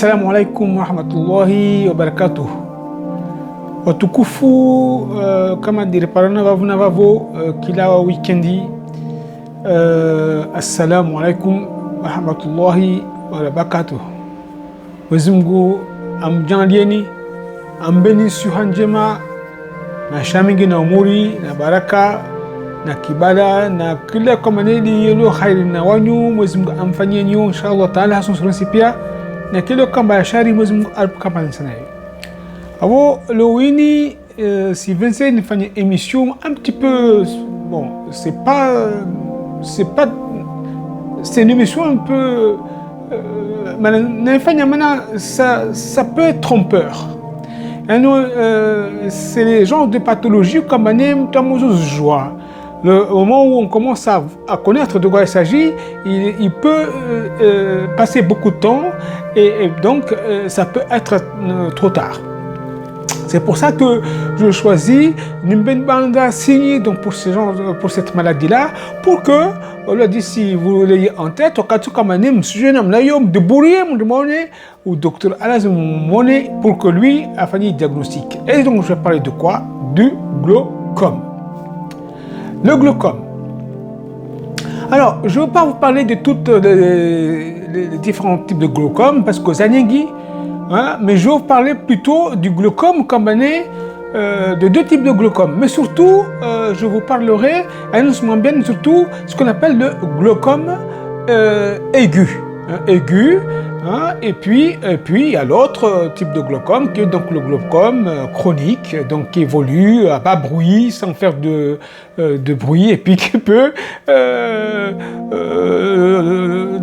Assalamu alaikum warahmatullahi wabarakatuh. Watukufu kama diripana vavu na vavo kila wikendi. Assalamu alaikum warahmatullahi wabarakatuh. Mwenyezi Mungu amjalieni, ambeni siha njema, maisha mengi na umuri na baraka na kibala na kila kama nili yelo khairi na wanyu. Mwenyezi Mungu amfanyie nyo inshallah taala hasun pia na kile kama ya shari. Mwenyezi Mungu alipokapa sana hiyo. Abo lowini si Vincent nifanye émission un petit peu bon, c'est une émission un peu ça peut être trompeur. C'est les genres de pathologies comme joie. Le moment où on commence à connaître de quoi il s'agit, il peut passer beaucoup de temps et donc ça peut être trop tard. C'est pour ça que je choisis Nimben Banda signé donc pour cette maladie-là, pour que, on l'a dit, si vous l'ayez en tête, au cas où comme un sujet de bourrier ou docteur Alaz Moné pour que lui a fait un diagnostic. Et donc je vais parler de quoi? Du glaucome. Le glaucome. Alors, je ne veux pas vous parler de tous les différents types de glaucome parce que Zanyengui, hein, mais je vais vous parler plutôt du glaucome combiné de deux types de glaucome. Mais surtout, je vous parlerai, bien surtout, ce qu'on appelle le glaucome aigu. Aigu, hein, et puis il y a l'autre type de glaucome qui est donc le glaucome chronique, donc qui évolue à bas bruit, sans faire de bruit, et puis qui peut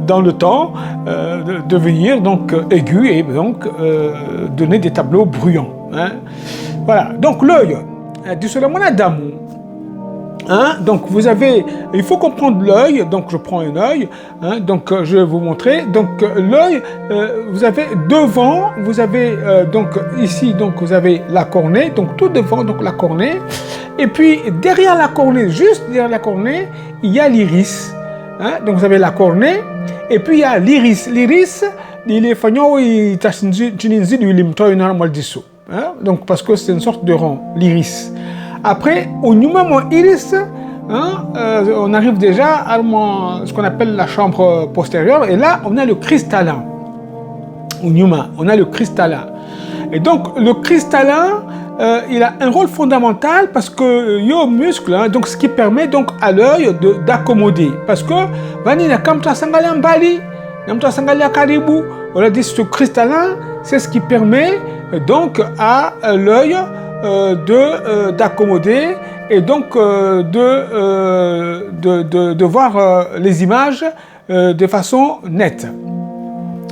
dans le temps devenir donc aigu et donc donner des tableaux bruyants. Hein. Voilà, donc l'œil, du seulement d'amour. Hein? Donc vous avez, il faut comprendre l'œil, donc je prends un œil, hein? Donc je vais vous montrer, donc l'œil, vous avez devant, vous avez donc ici, donc vous avez la cornée, donc tout devant, donc la cornée, et puis derrière la cornée, juste derrière la cornée, il y a l'iris, hein? Donc vous avez la cornée, et puis il y a l'iris, il est fagnon, il donc parce que c'est une sorte de rond, l'iris. Après, au numéro iris, hein, on arrive déjà à ce qu'on appelle la chambre postérieure, et là, on a le cristallin. Au numéro, on a le cristallin. Et donc, le cristallin, il a un rôle fondamental parce que il y a un muscle, hein, donc ce qui permet donc à l'œil d'accommoder. Parce que, vanina kamta sangalia mbali, kamta sangalia karibu, on a dit ce cristallin, c'est ce qui permet donc à l'œil d'accommoder et donc de voir les images de façon nette.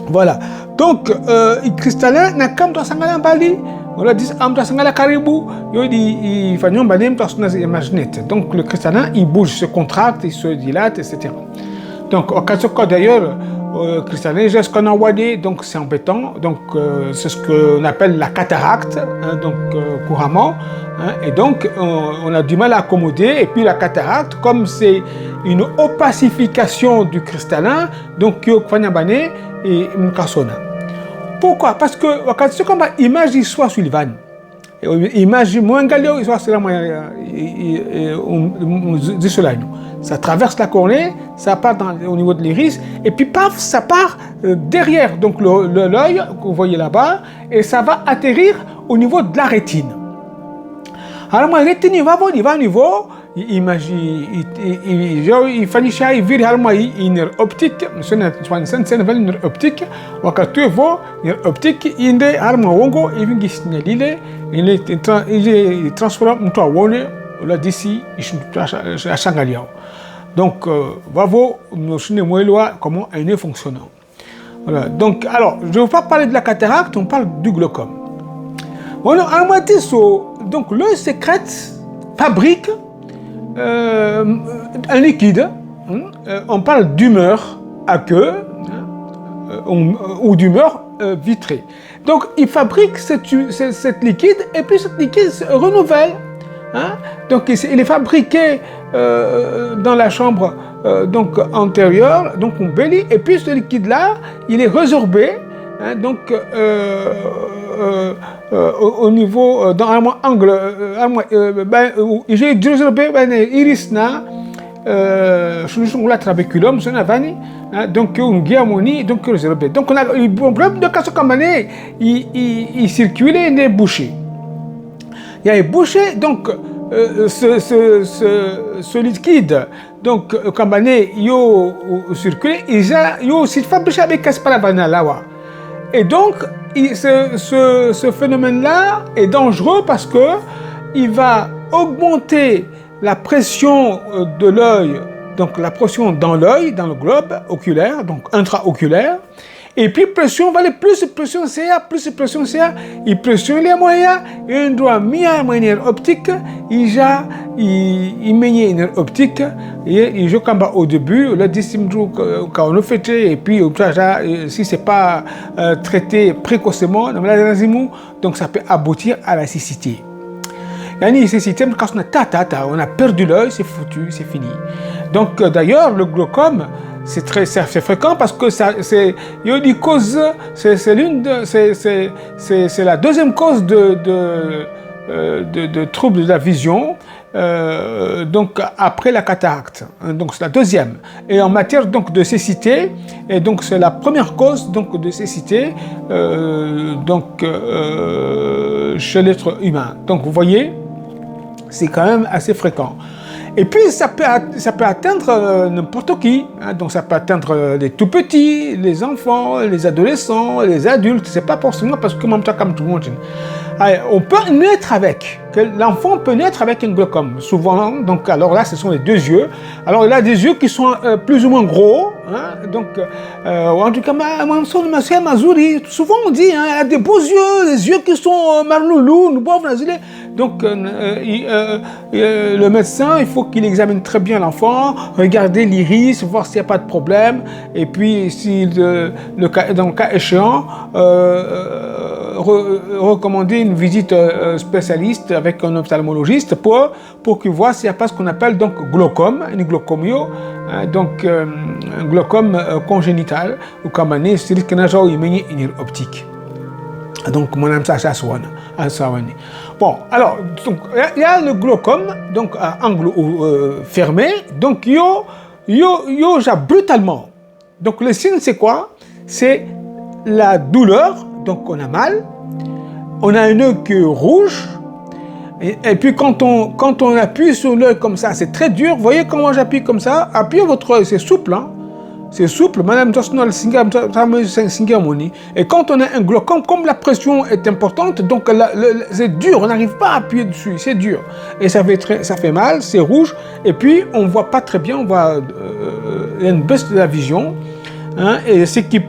Voilà. Donc, le cristallin n'a qu'à me sangala bali. On l'a dit, am sangala karibu. Il fait une bali, image nette. Donc, le cristallin, il bouge, se contracte, il se dilate, etc. Donc, au cas d'ailleurs, cristallin, j'ai ce qu'on a wadé, donc c'est embêtant. Donc, c'est ce qu'on appelle la cataracte, hein, donc couramment. Hein, et donc, on a du mal à accommoder. Et puis, la cataracte, comme c'est une opacification du cristallin, donc, et pourquoi? Parce que, quand comme image, il soit sur le van. Image, moins galio, il soit sur ça traverse la cornée, ça part au niveau de l'iris, et puis paf, ça part derrière donc l'œil que vous voyez là-bas, et ça va atterrir au niveau de la rétine. Alors moi, la rétine, il va au niveau, imagine, il faut qu'il vire une nerf optique, une nerf optique, ou quand tu vois nerf optique, il est arme wongo, il vient signaler, il est transformé en wone, là d'ici, il est à Changaliao. Donc, bravo, nous savons comment elle est fonctionnant. Voilà. Donc, alors, je ne vais pas parler de la cataracte, on parle du glaucome. Bon, donc, l'œil sécrète, fabrique un liquide. On parle d'humeur aqueuse ou d'humeur vitrée. Donc, il fabrique cette liquide et puis cette liquide se renouvelle. Hein? Donc, il est fabriqué dans la chambre donc antérieure, donc on bélit, et puis ce liquide-là, il est résorbé hein, donc au niveau dans un angle j'ai développé iris na solution la trabeculum son avani, donc un guiamoni donc donc on a le problème de casse comme il circulait des bouchées. Il y a les bouchées, donc ce liquide, donc comme il circule, il y a aussi fabriqué avec Kasparavana là. Et donc ce phénomène-là est dangereux parce que il va augmenter la pression de l'œil, donc la pression dans l'œil, dans le globe oculaire, donc intraoculaire. Et puis pression va aller plus pression CA, plus pression CA, il pressionne les moyens, il doit mettre une manière optique, il met une optique, et il joue comme au début, le décime jour quand on a fait, et puis si c'est pas traité précocement, donc ça peut aboutir à la cécité. La cécité, quand on a perdu l'œil, c'est foutu, c'est fini. Donc d'ailleurs, le glaucome, c'est fréquent parce que c'est la deuxième cause de troubles de la vision, donc après la cataracte. Donc c'est la deuxième. Et en matière donc de cécité, et donc c'est la première cause donc de cécité chez l'être humain. Donc vous voyez, c'est quand même assez fréquent. Et puis ça peut atteindre n'importe qui, hein, donc ça peut atteindre les tout petits, les enfants, les adolescents, les adultes, c'est pas forcément parce que même toi comme tout le monde. On peut naître avec, l'enfant peut naître avec un glaucome, souvent, donc alors là ce sont les deux yeux, alors il a des yeux qui sont plus ou moins gros, hein, donc en tout cas souvent on dit, hein, elle a des beaux yeux, les yeux qui sont marloulous, donc le médecin, il faut qu'il examine très bien l'enfant, regarder l'iris, voir s'il n'y a pas de problème, et puis si dans le cas échéant, recommander une visite spécialiste avec un ophtalmologiste pour qu'il voit s'il n'y a pas ce qu'on appelle donc glaucome, une glaucomio, donc un glaucome congénital, ou comme on dit, c'est qu'il y a une optique. Donc, mon âme, ça, bon, alors, il y a le glaucome, donc à angle fermé, donc brutalement. Donc, le signe, c'est quoi? C'est la douleur, donc on a mal, on a un œil qui est rouge, et puis quand on appuie sur l'œil comme ça, c'est très dur. Vous voyez comment j'appuie comme ça? Appuyez votre œil, c'est souple, hein? C'est souple, madame et quand on a un glaucome, comme la pression est importante, donc c'est dur, on n'arrive pas à appuyer dessus, c'est dur. Et ça fait mal, c'est rouge, et puis on ne voit pas très bien, on voit il y a une baisse de la vision, hein, et ce qui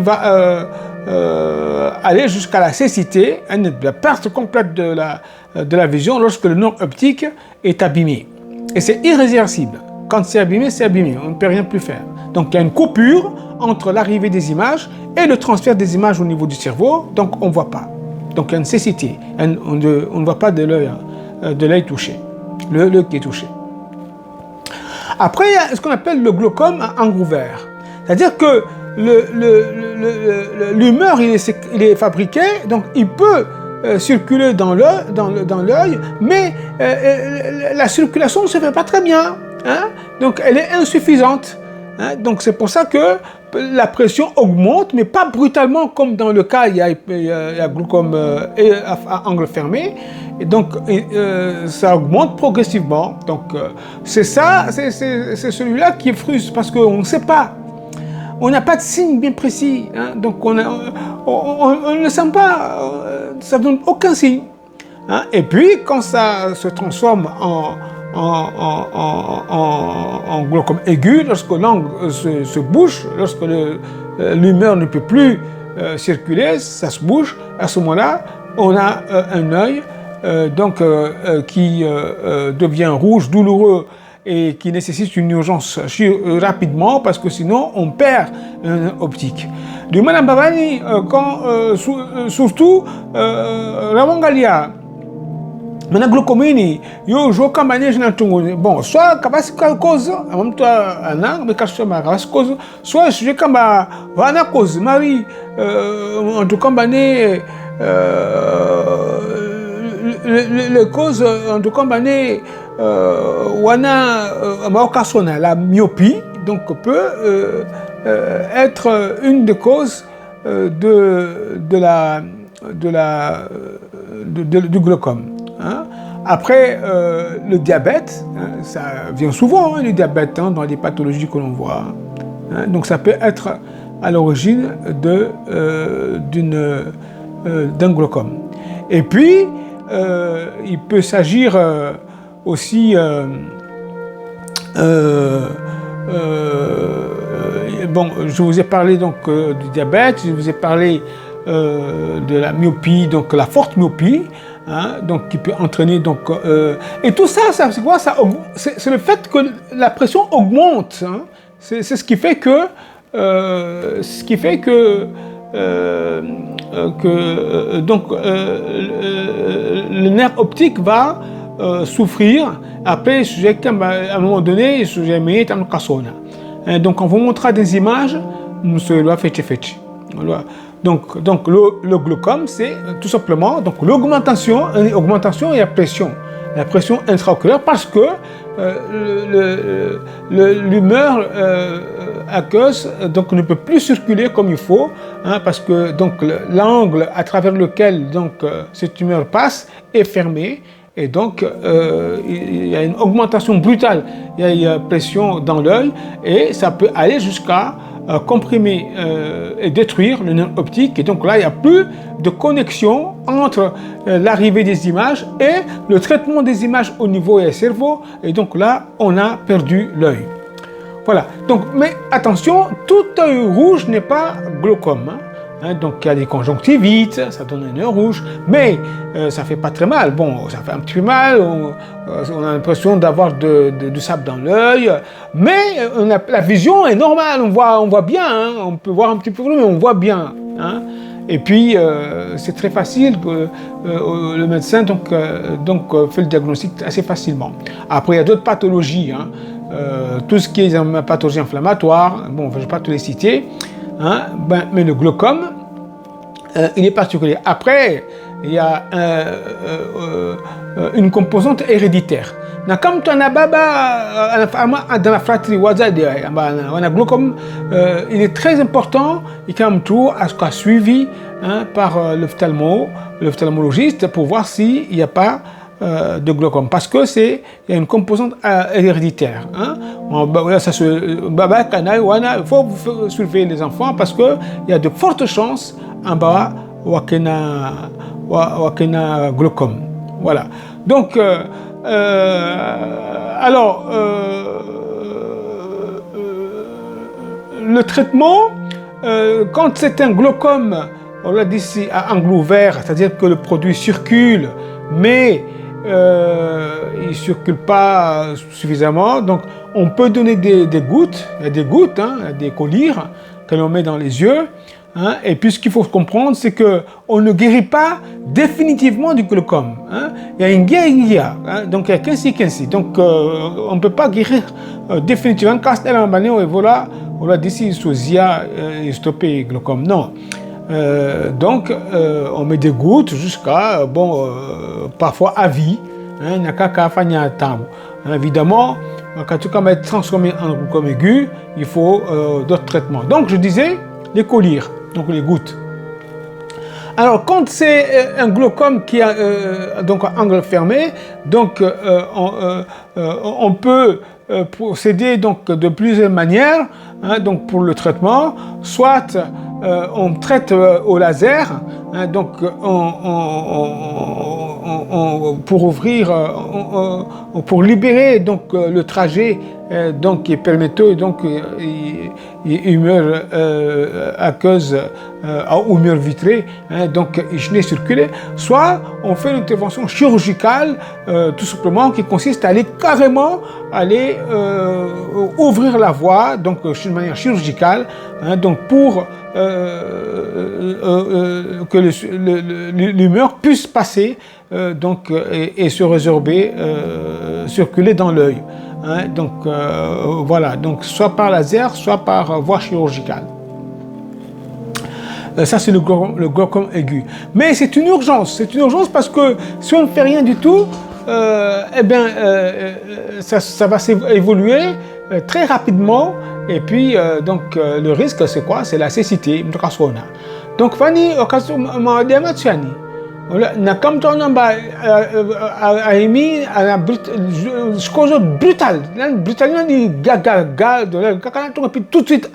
va aller jusqu'à la cécité, la perte complète de la vision lorsque le nerf optique est abîmé. Et c'est irréversible. Quand c'est abîmé, on ne peut rien plus faire. Donc il y a une coupure entre l'arrivée des images et le transfert des images au niveau du cerveau, donc on ne voit pas. Donc il y a une cécité, on ne voit pas de l'œil touché, l'œil qui est touché. Après, il y a ce qu'on appelle le glaucome à angle ouvert. C'est-à-dire que l'humeur, il est fabriqué, donc il peut circuler dans l'œil, mais la circulation ne se fait pas très bien, hein? Donc elle est insuffisante, hein? Donc c'est pour ça que la pression augmente, mais pas brutalement comme dans le cas il y a glaucome à angle fermé, et donc ça augmente progressivement. Donc c'est celui-là qui est frustre parce qu'on ne sait pas. On n'a pas de signe bien précis, hein, donc on ne sent pas, ça ne donne aucun signe. Hein. Et puis, quand ça se transforme en glaucome aigu, lorsque l'angle se bouche, lorsque l'humeur ne peut plus circuler, ça se bouche, à ce moment-là, on a un œil qui devient rouge, douloureux, et qui nécessite une urgence rapidement parce que sinon on perd une optique. Du Madame Bavani, surtout Rawangalia, Maintenant, glaucomie, yo joue comme année, je bon, soit capacité cause, en même temps, un an, mais capacité cause, soit je comme voilà cause, Marie, en tout cas, année, le cause, en tout cas, année, la myopie, donc peut être une des causes du glaucome. Hein. Après, le diabète, hein, ça vient souvent, hein, le diabète, hein, dans les pathologies que l'on voit. Hein. Donc ça peut être à l'origine d'un glaucome. Et puis, il peut s'agir aussi... bon, je vous ai parlé donc du diabète, je vous ai parlé de la myopie, donc la forte myopie, hein, donc qui peut entraîner donc et tout ça, c'est quoi ça? C'est le fait que la pression augmente, hein, c'est ce qui fait que donc le nerf optique va souffrir. Après, à un moment donné, le sujet est en cassona. Donc, on vous montrera des images, donc le glaucome, c'est tout simplement donc l'augmentation et la pression intraoculaire, parce que l'humeur aqueuse donc ne peut plus circuler comme il faut, hein, parce que donc l'angle à travers lequel donc cette humeur passe est fermé. Et donc, il y a une augmentation brutale, il y a une pression dans l'œil, et ça peut aller jusqu'à comprimer et détruire le nerf optique. Et donc là, il n'y a plus de connexion entre l'arrivée des images et le traitement des images au niveau du cerveau. Et donc là, on a perdu l'œil. Voilà. Donc, mais attention, tout œil rouge n'est pas glaucome. Hein. Hein, donc il y a des conjonctivites, ça donne un œil rouge, mais ça fait pas très mal. Bon, ça fait un petit peu mal, on a l'impression d'avoir du sable dans l'œil, mais la vision est normale, on voit bien, hein, on peut voir un petit peu, mais on voit bien. Hein. Et puis c'est très facile, le médecin donc fait le diagnostic assez facilement. Après il y a d'autres pathologies, hein, tout ce qui est pathologie inflammatoire, bon je ne vais pas tous les citer. Hein, mais le glaucome, il est particulier. Après, il y a une composante héréditaire. Comme tu as dans la fratrie, le glaucome, il est très important et quand même tout à ce qu'on a suivi, hein, par l'ophtalmologiste pour voir s'il n'y a pas de glaucome, parce que il y a une composante héréditaire. Hein. Il faut surveiller les enfants parce que il y a de fortes chances en bas wakena glaucome. Voilà. Donc alors le traitement quand c'est un glaucome, on l'a dit ici à angle ouvert, c'est-à-dire que le produit circule, mais il ne circule pas suffisamment, donc on peut donner des gouttes, il y a des gouttes, hein, des collyres que l'on met dans les yeux, hein, et puis ce qu'il faut comprendre, c'est qu'on ne guérit pas définitivement du glaucome. Hein. Il y a une guérilla, hein, donc il y a qu'ainsi. Donc on ne peut pas guérir définitivement. Voilà, d'ici sosia stoppé glaucome. Non. Donc, on met des gouttes jusqu'à, parfois à vie. Hein, évidemment, quand tu vas être transformé en glaucome aigu, il faut d'autres traitements. Donc, je disais, les collyres, donc les gouttes. Alors, quand c'est un glaucome qui a donc un angle fermé, donc on peut procéder donc de plusieurs manières, hein, donc pour le traitement, soit on traite au laser, hein, donc pour ouvrir, pour libérer donc le trajet donc qui permettent donc il meurt à cause au mur vitré, donc je n'ai circulé, soit on fait une intervention chirurgicale tout simplement qui consiste à aller carrément ouvrir la voie, donc d'une manière chirurgicale, donc pour que l'humeur puisse passer donc, et se résorber, circuler dans l'œil. Donc voilà, donc soit par laser, soit par voie chirurgicale. Ça c'est le glaucome aigu. Mais c'est une urgence parce que si on ne fait rien du tout, ça va évoluer très rapidement. Et puis, le risque, c'est quoi? C'est la cécité. Donc, Fanny, na kam to namba aimi ana chose brutale brutalement ni gaga de la quand on puis tout de suite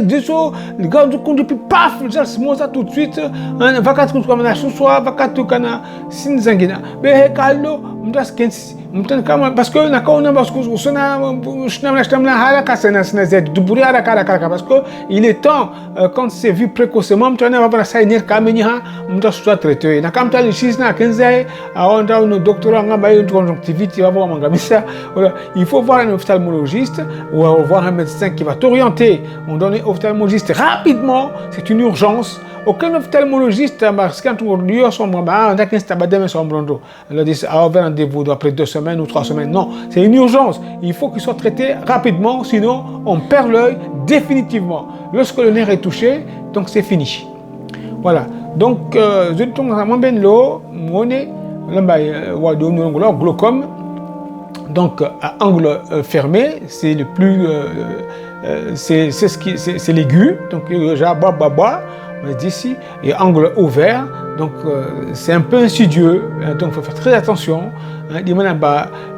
diso le gars du compte puis paf ça tout de suite vacat comme na soit vacat kana sin zangina be kallo mtas kensi mtan kama parce que na kaona parce que sona shtamna haraka sana zed du buri haraka parce que il est temps quand c'est vu précocement mtana va para sainer kamenya mtas soit traité na kam il faut voir un ophtalmologiste ou voir un médecin qui va t'orienter. On donne un ophtalmologiste rapidement, c'est une urgence. Aucun ophtalmologiste, quand on lui a son bras, on a qu'un stabadem son brando. On dit un rendez-vous après 2 semaines ou 3 semaines. Non, c'est une urgence. Il faut qu'il soit traité rapidement, sinon on perd l'œil définitivement. Lorsque le nerf est touché, donc c'est fini. Voilà. Donc, je tombe à mon ben l'eau, monnaie, glaucome. Donc, à angle fermé, c'est le plus, c'est l'aigu. Donc, on dit ici, et angle ouvert. Donc, c'est un peu insidieux. Donc, il faut faire très attention.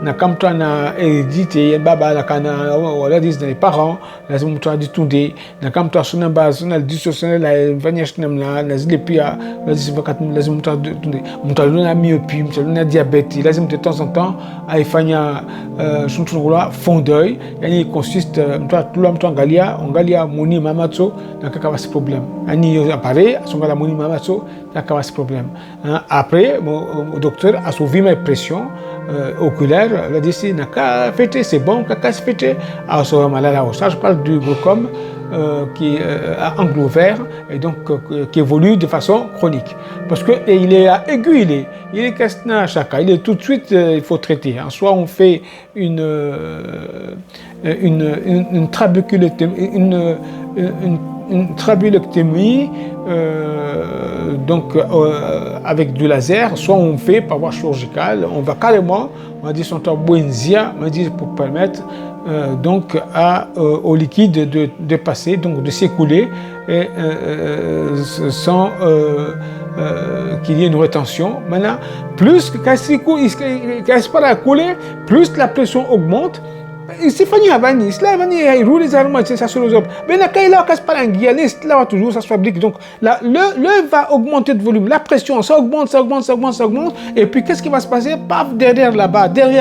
Na kamta na hérédité baba la kana wala dis les parents lazima mtu aditunde na kamta suna ba suna dissociation la vanyes namna na zile pia lazima mtu aditunde mtu alina myopie mtu alina diabète lazima de temps en temps aifanya shuntungola fond d'œil yani consiste mtu angalia moni mamatso na kaka basi problème ani appareil asonga moni mamatso na kaka basi problème après mon docteur a suivi mes pressions oculaire, elle a dit si n'a fait c'est bon, caca se fait à ce moment-là. Ça, je parle du glaucome qui est à angle ouvert et donc qui évolue de façon chronique. Parce que il est aigu, il est question à chacun. Il est tout de suite, il faut traiter. Soit on fait une trabeculectomie, donc avec du laser, soit on fait par voie chirurgicale, on va carrément, on dit son buenzia, on dit pour permettre donc au liquide de passer, donc de s'écouler sans qu'il y ait une rétention. Maintenant, plus que quand pas à couler, plus la pression augmente. C'est fini à Vanille, cela il roule les armes, c'est ça sur les autres. Mais là, quand il a casse pas l'anguille, là toujours ça se fabrique. Donc l'œil va augmenter de volume, la pression, ça augmente. Et puis qu'est-ce qui va se passer? Paf, derrière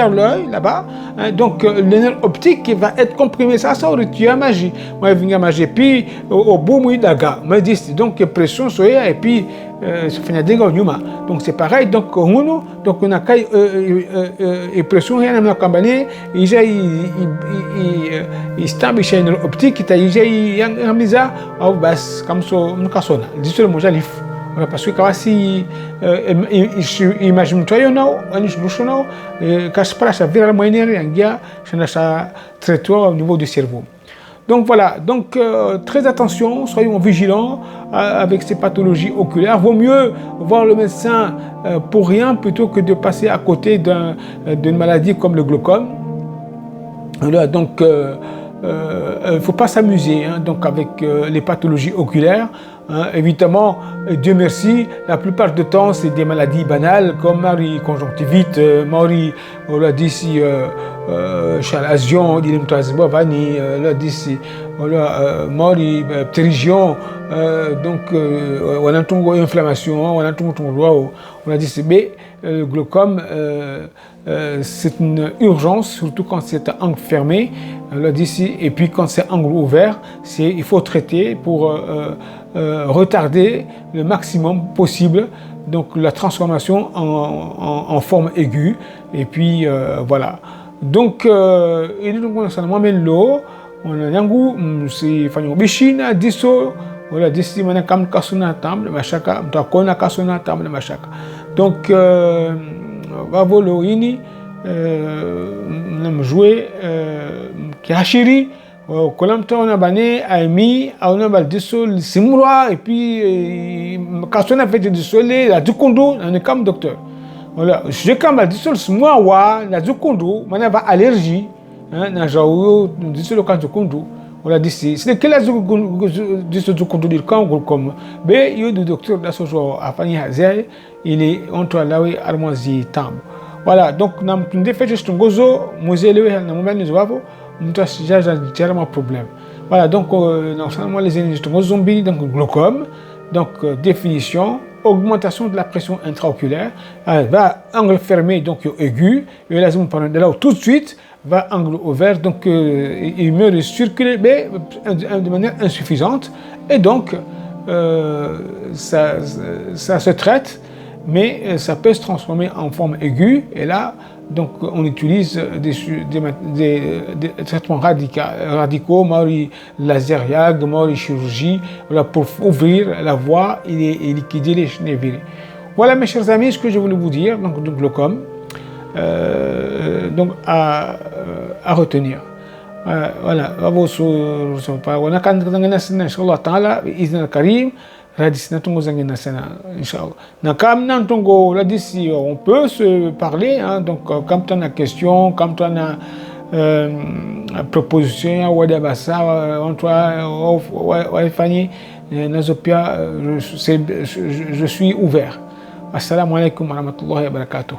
l'œil, là-bas. Donc le nerf optique qui va être comprimé, ça aurait tué la magie. Moi, je viens magie. Puis au bout, moi, daga. Moi, dis donc pression, et puis ça fait des dégâts. Donc c'est pareil. Donc on a une pression, rien à me campagne, il stamp chez une optique qui a une mise au bas comme ça nous cassons dis le mot jalif parce que quand si imagine toi casse pas ça vire la moyenne ça traitement au niveau du cerveau. Donc voilà, donc très attention, soyons vigilants avec ces pathologies oculaires. Vaut mieux voir le médecin pour rien plutôt que de passer à côté d'une maladie comme le glaucome. Donc, il ne faut pas s'amuser donc avec les pathologies oculaires. Évidemment, Dieu merci, la plupart du temps, c'est des maladies banales comme conjonctivite, on l'a dit ici, chalation di limtazimbo vani la disi voilà mori pterygion donc on a tungo inflammation on a tungo on a dit c'est B le glaucome c'est une urgence surtout quand c'est angle fermé là d'ici et puis quand c'est angle ouvert il faut traiter pour retarder le maximum possible donc la transformation en forme aiguë et puis voilà donc il donc ça moi men lo on a yangu si fanyo bishina diso voilà disi mana kam kasuna tam mashaka mtakona kasuna tam mashaka donc bavolo ini namjouer kiashiri kolamta on a bané ami on a bal diso simroa et puis kasuna fait du soleil la dukondo on est comme docteur voilà je quand bal diso moi wa la dukondo mana va allergie na jaou diso le kan dukondo voilà d'ici c'est quel âge diso dukondo dir kan comme be yo du docteur da sojo afani hazel il est entre lawe armoisi tam voilà donc nam tunde fait juste ngozo mozele na moment nous avons mta jaja jarama problème voilà donc normalement les enregistrements zombies donc glaucome donc définition augmentation de la pression intraoculaire va angle fermé donc aigu et là on parle de là tout de suite va angle ouvert donc il meurt circuler mais de manière insuffisante et donc ça se traite mais ça peut se transformer en forme aiguë et là donc on utilise des traitements radicaux, laser YAG, chirurgie, voilà, pour ouvrir la voie et liquider les nervures. Voilà mes chers amis ce que je voulais vous dire donc du glaucome donc à retenir. Voilà, on a quand inchallah ta'ala izna karim radis natongo zangena sana inchallah nakam nantongo radis on peut se parler hein, donc quand on a question quand on a proposition ou des bassa on toi fani nazopia je suis ouvert. Assalamu alaikum wa rahmatullahi wa barakatuh.